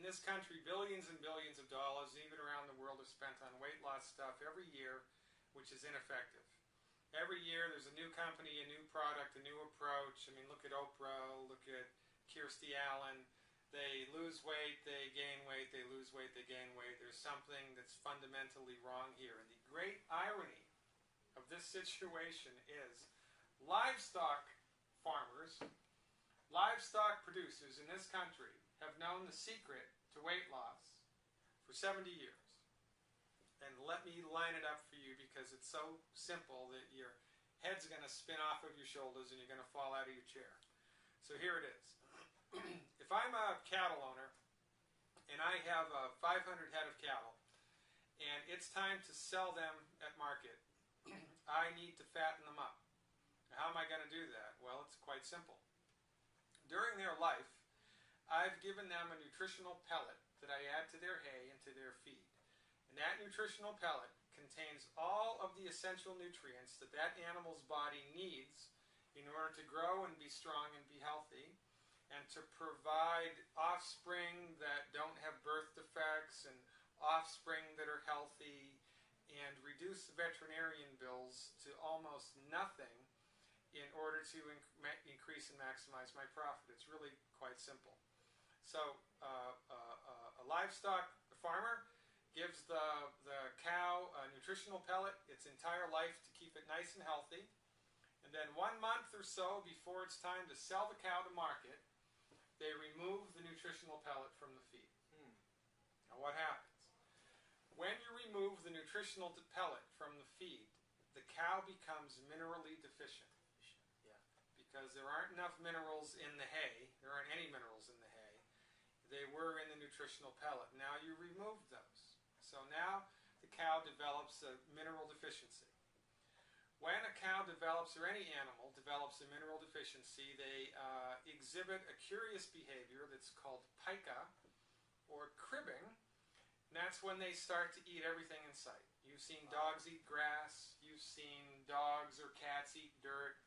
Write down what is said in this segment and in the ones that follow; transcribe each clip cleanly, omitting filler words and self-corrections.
this country, billions and billions of dollars, even around the world, are spent on weight loss stuff every year, which is ineffective. Every year there's a new company, a new product, a new approach. I mean, look at Oprah, look at Kirstie Allen. They lose weight, they gain weight, they lose weight, they gain weight. There's something that's fundamentally wrong here. And the great irony of this situation is livestock farmers, livestock producers in this country have known the secret to weight loss for 70 years. And let me line it up for you because it's so simple that your head's going to spin off of your shoulders and you're going to fall out of your chair. So here it is. If I'm a cattle owner and I have 500 head of cattle and it's time to sell them at market, I need to fatten them up. Now, how am I going to do that? Well, it's quite simple. During their life, I've given them a nutritional pellet that I add to their hay and to their feed. And that nutritional pellet contains all of the essential nutrients that that animal's body needs in order to grow and be strong and be healthy, and to provide offspring that don't have birth defects and offspring that are healthy, and reduce the veterinarian bills to almost nothing in order to increase and maximize my profit. It's really quite simple. So a livestock farmer gives the cow a nutritional pellet its entire life to keep it nice and healthy. And then 1 month or so before it's time to sell the cow to market, they remove the nutritional pellet from the feed. Now what happens? When you remove the nutritional pellet from the feed, the cow becomes minerally deficient. Because there aren't enough minerals in the hay. There aren't any minerals in the hay. They were in the nutritional pellet. Now you removed those. So now the cow develops a mineral deficiency. When a cow develops, or any animal develops a mineral deficiency, they exhibit a curious behavior that's called pica, or cribbing. And that's when they start to eat everything in sight. You've seen dogs eat grass. You've seen dogs or cats eat dirt.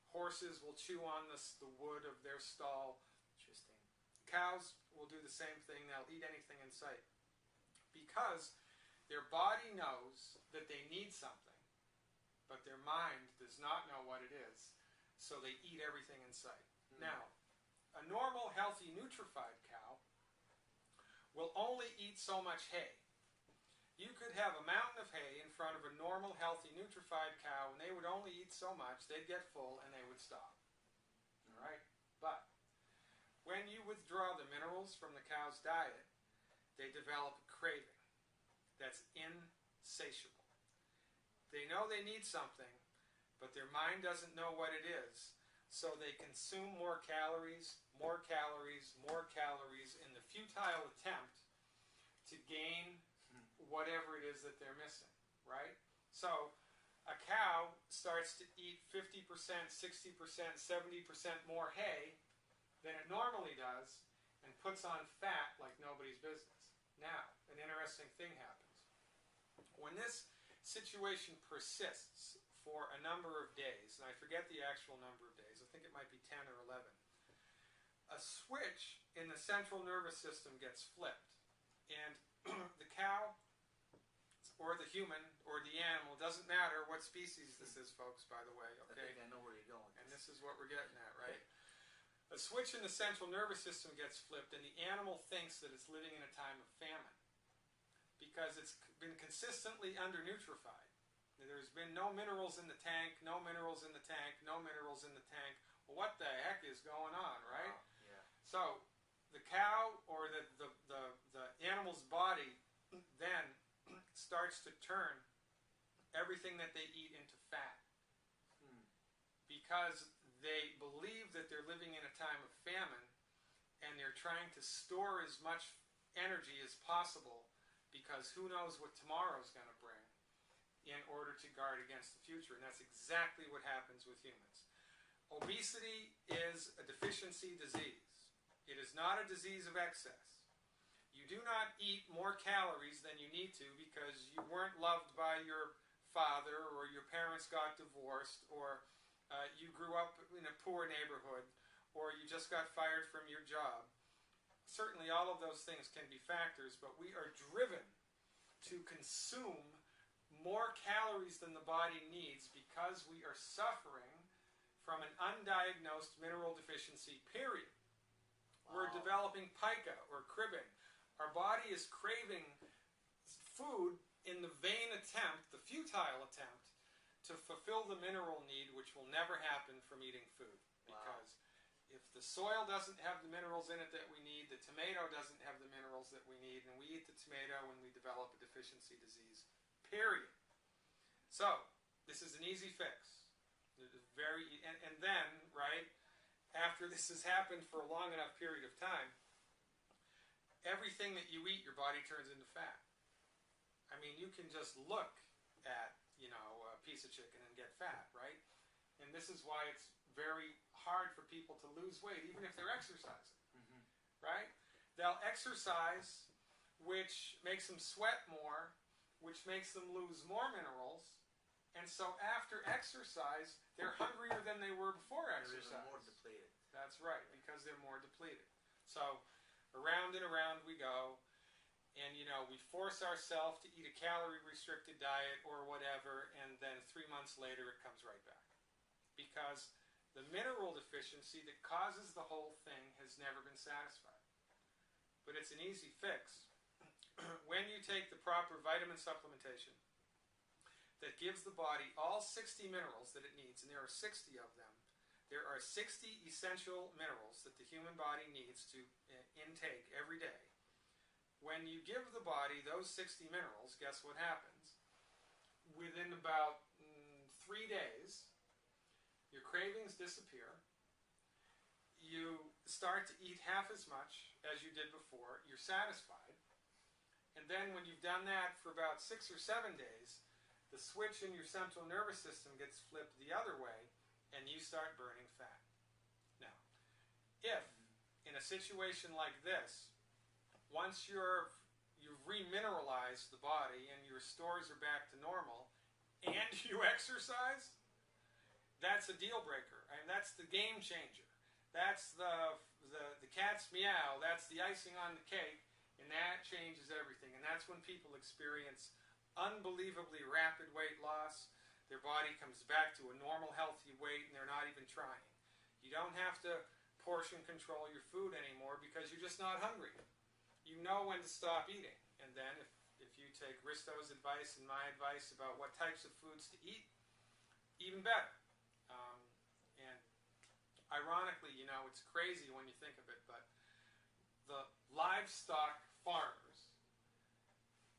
Horses will chew on the wood of their stall. Interesting. Cows will do the same thing. They'll eat anything in sight. Because their body knows that they need something, but their mind does not know what it is, so they eat everything in sight. Now, a normal, healthy, nutrified cow will only eat so much hay. You could have a mountain of hay in front of a normal, healthy, nutrified cow, and they would only eat so much, they'd get full, and they would stop. All right? But when you withdraw the minerals from the cow's diet, they develop a craving that's insatiable. They know they need something, but their mind doesn't know what it is, so they consume more calories, more calories, more calories in the futile attempt to gain whatever it is that they're missing, right? So a cow starts to eat 50%, 60%, 70% more hay than it normally does and puts on fat like nobody's business. Now, an interesting thing happens. When this situation persists for a number of days, and I forget the actual number of days, I think it might be 10 or 11, a switch in the central nervous system gets flipped, and the cow, or the human, or the animal, doesn't matter what species this is, folks, by the way, okay? I think I know where you're going. And this is what we're getting at, right? A switch in the central nervous system gets flipped, and the animal thinks that it's living in a time of famine because it's been consistently undernutrified. There's been no minerals in the tank, no minerals in the tank, no minerals in the tank. Well, what the heck is going on, right? Wow. Yeah. So the cow, or the animal's body, then starts to turn everything that they eat into fat. Because they believe that they're living in a time of famine, and they're trying to store as much energy as possible, because who knows what tomorrow's going to bring, in order to guard against the future. And that's exactly what happens with humans. Obesity is a deficiency disease. It is not a disease of excess. You do not eat more calories than you need to because you weren't loved by your father, or your parents got divorced, or you grew up in a poor neighborhood, or you just got fired from your job. certainly all of those things can be factors, but we are driven to consume more calories than the body needs because we are suffering from an undiagnosed mineral deficiency, period. Wow. We're developing pica or cribbing. Our body is craving food in the vain attempt, the futile attempt, to fulfill the mineral need, which will never happen from eating food. Because if the soil doesn't have the minerals in it that we need, the tomato doesn't have the minerals that we need, and we eat the tomato and we develop a deficiency disease, period. So, this is an easy fix. And then, right, after this has happened for a long enough period of time, everything that you eat, your body turns into fat. I mean, you can just look at, a piece of chicken and get fat, right? And this is why it's very hard for people to lose weight, even if they're exercising, right? They'll exercise, which makes them sweat more, which makes them lose more minerals, and so after exercise, they're hungrier than they were before exercise. They're more depleted. That's right, because they're more depleted. So around and around we go, and we force ourselves to eat a calorie-restricted diet or whatever, and then 3 months later it comes right back. Because the mineral deficiency that causes the whole thing has never been satisfied. But it's an easy fix. When you take the proper vitamin supplementation that gives the body all 60 minerals that it needs, and there are 60 of them, there are 60 essential minerals that the human body needs to intake every day. When you give the body those 60 minerals, guess what happens? Within about 3 days, your cravings disappear. You start to eat half as much as you did before. You're satisfied. And then when you've done that for about 6 or 7 days, the switch in your central nervous system gets flipped the other way, and you start burning fat. Now, if in a situation like this, once you've remineralized the body and your stores are back to normal, and you exercise, that's a deal breaker. I mean, that's the game changer. That's the cat's meow. That's the icing on the cake, and that changes everything. And that's when people experience unbelievably rapid weight loss. Their body comes back to a normal, healthy weight, and they're not even trying. You don't have to portion control your food anymore because you're just not hungry. You know when to stop eating. And then if you take Risto's advice and my advice about what types of foods to eat, even better. And ironically, it's crazy when you think of it, but the livestock farmers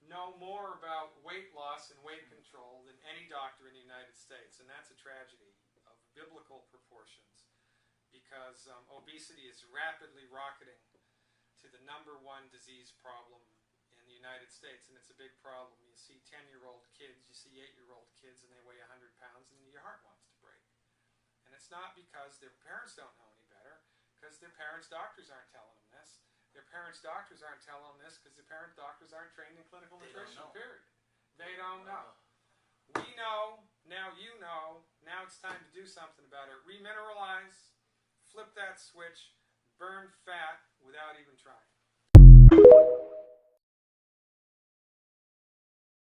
know more about weight loss and weight control than any doctor in the United States. And that's a tragedy of biblical proportions because obesity is rapidly rocketing to the #1 disease problem in the United States, and it's a big problem. You see 10-year-old kids, you see 8-year-old kids, and they weigh 100 pounds, and your heart wants to break. And it's not because their parents don't know any better, because their parents' doctors aren't telling them this. Their parents' doctors aren't telling them this because their parents' doctors aren't trained in clinical nutrition, period. They don't know. We know, now you know, now it's time to do something about it. Remineralize, flip that switch, burn fat without even trying.